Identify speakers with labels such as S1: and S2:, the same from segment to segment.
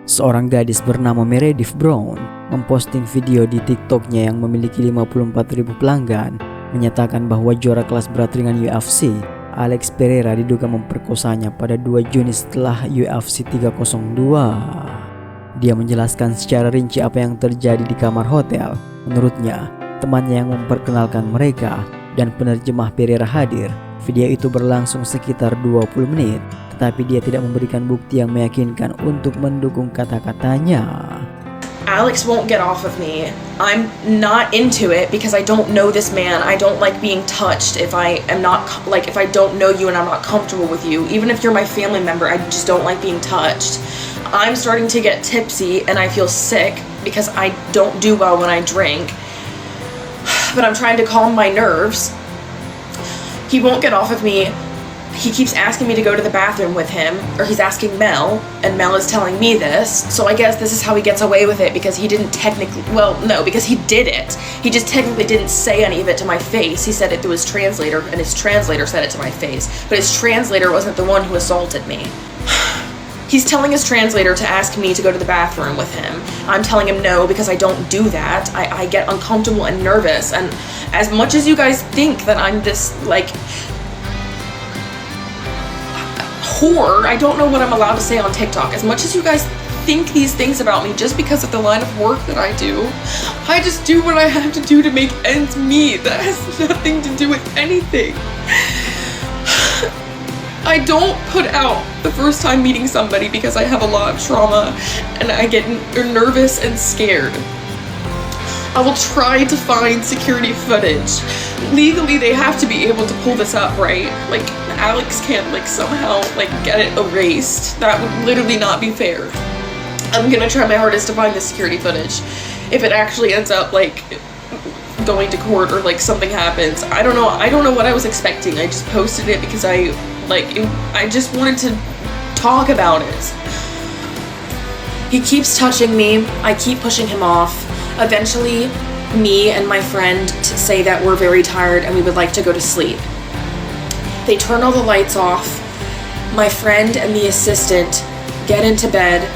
S1: Seorang gadis bernama Meredith Brown memposting video di TikToknya yang memiliki 54.000 pelanggan menyatakan bahwa juara kelas berat ringan UFC Alex Pereira diduga memperkosanya pada 2 Juni setelah UFC 302. Dia menjelaskan secara rinci apa yang terjadi di kamar hotel. Menurutnya, temannya yang memperkenalkan mereka dan penerjemah Pereira hadir. Video itu berlangsung sekitar 20 menit, tetapi dia tidak memberikan bukti yang meyakinkan untuk mendukung kata-katanya.
S2: Alex won't get off of me. I'm not into it because I don't know this man. I don't like being touched if I don't know you and I'm not comfortable with you. Even if you're my family member, I just don't like being touched. I'm starting to get tipsy and I feel sick because I don't do well when I drink. But I'm trying to calm my nerves. He won't get off of me. He keeps asking me to go to the bathroom with him, or he's asking Mel, and Mel is telling me this, so I guess this is how he gets away with it because he didn't technically, because he did it. He just technically didn't say any of it to my face. He said it through his translator, and his translator said it to my face, but his translator wasn't the one who assaulted me. He's telling his translator to ask me to go to the bathroom with him. I'm telling him no because I don't do that. I get uncomfortable and nervous, and as much as you guys think that I'm this, whore, I don't know what I'm allowed to say on TikTok. As much as you guys think these things about me just because of the line of work that I do, I just do what I have to do to make ends meet. That has nothing to do with anything. I don't put out the first time meeting somebody because I have a lot of trauma and I get nervous and scared. I will try to find security footage. Legally, they have to be able to pull this up, right? Alex can't somehow get it erased. That would literally not be fair. I'm gonna try my hardest to find the security footage. If it actually ends up going to court or something happens, I don't know what I was expecting. I just posted it because I just wanted to talk about it. He keeps touching me. I keep pushing him off. Eventually, me and my friend say that we're very tired and we would like to go to sleep. They turn all the lights off. My friend and the assistant get into bed.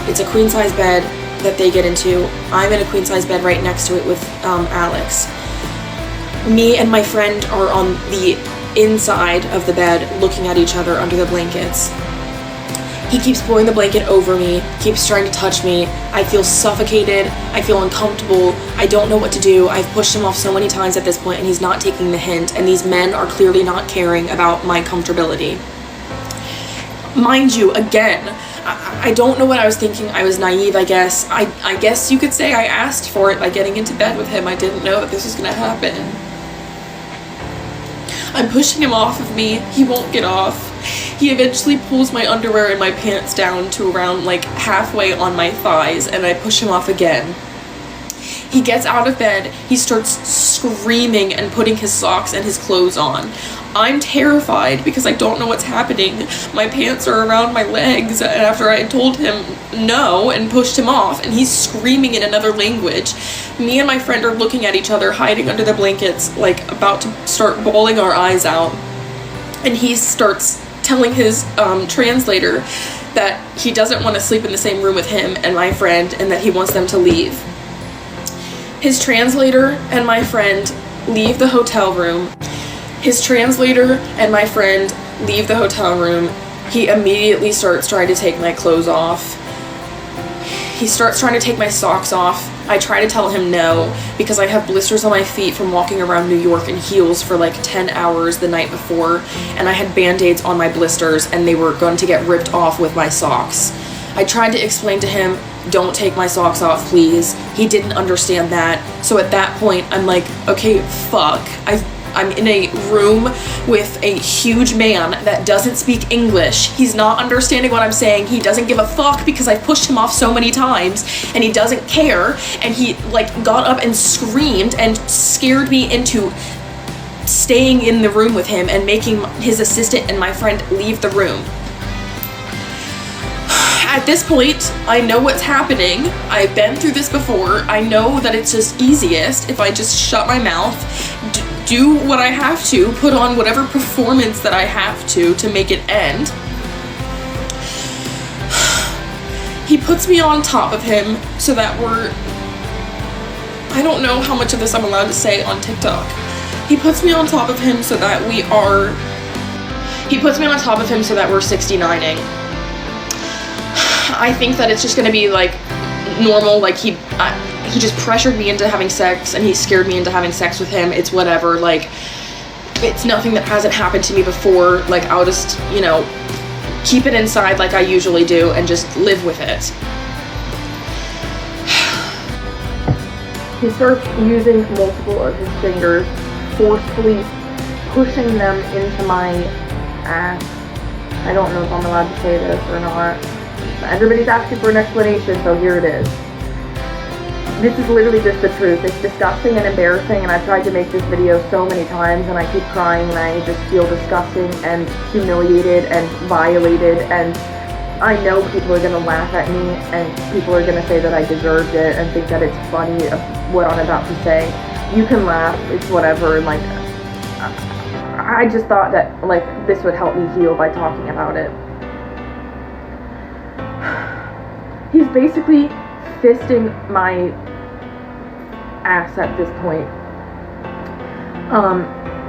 S2: It's a queen-size bed that they get into. I'm in a queen-size bed right next to it with Alex. Me and my friend are on the inside of the bed looking at each other under the blankets. He keeps pulling the blanket over me, keeps trying to touch me. I feel suffocated, I feel uncomfortable, I don't know what to do. I've pushed him off so many times at this point and he's not taking the hint, and these men are clearly not caring about my comfortability. Mind you, again, I don't know what I was thinking. I was naive, I guess. I guess you could say I asked for it by getting into bed with him. I didn't know that this was gonna happen. I'm pushing him off of me, he won't get off. He eventually pulls my underwear and my pants down to around halfway on my thighs, and I push him off again. He gets out of bed, he starts screaming and putting his socks and his clothes on. I'm terrified because I don't know what's happening. My pants are around my legs after I told him no and pushed him off, and he's screaming in another language. Me and my friend are looking at each other, hiding under the blankets, about to start bawling our eyes out. And he starts telling his translator that he doesn't want to sleep in the same room with him and my friend, and that he wants them to leave. His translator and my friend leave the hotel room. His translator and my friend leave the hotel room. He immediately starts trying to take my clothes off. He starts trying to take my socks off. I try to tell him no because I have blisters on my feet from walking around New York in heels for 10 hours the night before, and I had band-aids on my blisters and they were going to get ripped off with my socks. I tried to explain to him, don't take my socks off, please. He didn't understand that. So at that point, I'm like, okay, fuck. I'm in a room with a huge man that doesn't speak English. He's not understanding what I'm saying. He doesn't give a fuck because I've pushed him off so many times, and he doesn't care. And he got up and screamed and scared me into staying in the room with him and making his assistant and my friend leave the room. At this point, I know what's happening. I've been through this before. I know that it's just easiest if I just shut my mouth, do what I have to, put on whatever performance that I have to make it end. He puts me on top of him so that I don't know how much of this I'm allowed to say on TikTok. He puts me on top of him so that we're 69ing. I think that it's just gonna be like normal, like he just pressured me into having sex and he scared me into having sex with him. It's whatever, like, it's nothing that hasn't happened to me before. Like, I'll just, you know, keep it inside like I usually do and just live with it. He starts using multiple of his fingers, forcefully pushing them into my ass. I don't know if I'm allowed to say this or not. Everybody's asking for an explanation, so here it is. This is literally just the truth. It's disgusting and embarrassing, and I've tried to make this video so many times, and I keep crying, and I just feel disgusting and humiliated and violated, and I know people are going to laugh at me, and people are going to say that I deserved it and think that it's funny of what I'm about to say. You can laugh, it's whatever, like, I just thought that, like, this would help me heal by talking about it. He's basically fisting my ass at this point.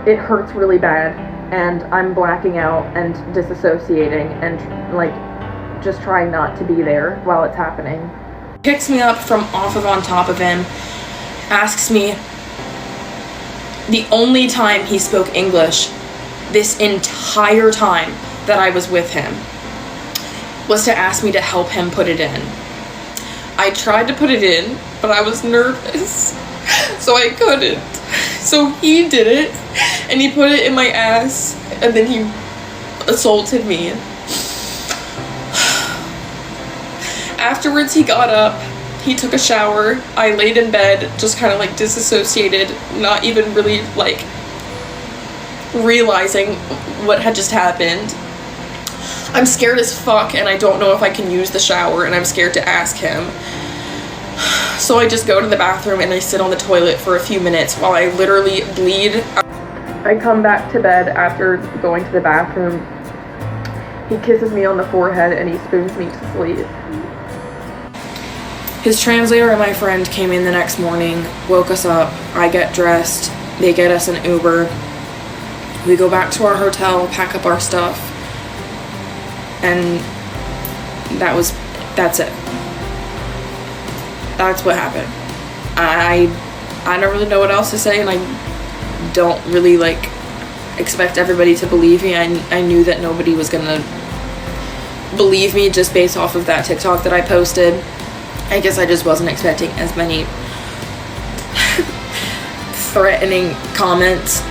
S2: It hurts really bad, and I'm blacking out and disassociating and, like, just trying not to be there while it's happening. Picks me up from on top of him, asks me, the only time he spoke English this entire time that I was with him was to ask me to help him put it in. I tried to put it in, but I was nervous, so I couldn't. So he did it, and he put it in my ass, and then he assaulted me. Afterwards, he got up, he took a shower, I laid in bed, just kind of like disassociated, not even really like realizing what had just happened. I'm scared as fuck, and I don't know if I can use the shower, and I'm scared to ask him. So I just go to the bathroom and I sit on the toilet for a few minutes while I literally bleed. I come back to bed after going to the bathroom. He kisses me on the forehead and he spoons me to sleep. His translator and my friend came in the next morning, woke us up, I get dressed, they get us an Uber. We go back to our hotel, pack up our stuff, and that's it. That's what happened. I don't really know what else to say, and I don't really like expect everybody to believe me. I knew that nobody was gonna believe me just based off of that TikTok that I posted. I guess I just wasn't expecting as many threatening comments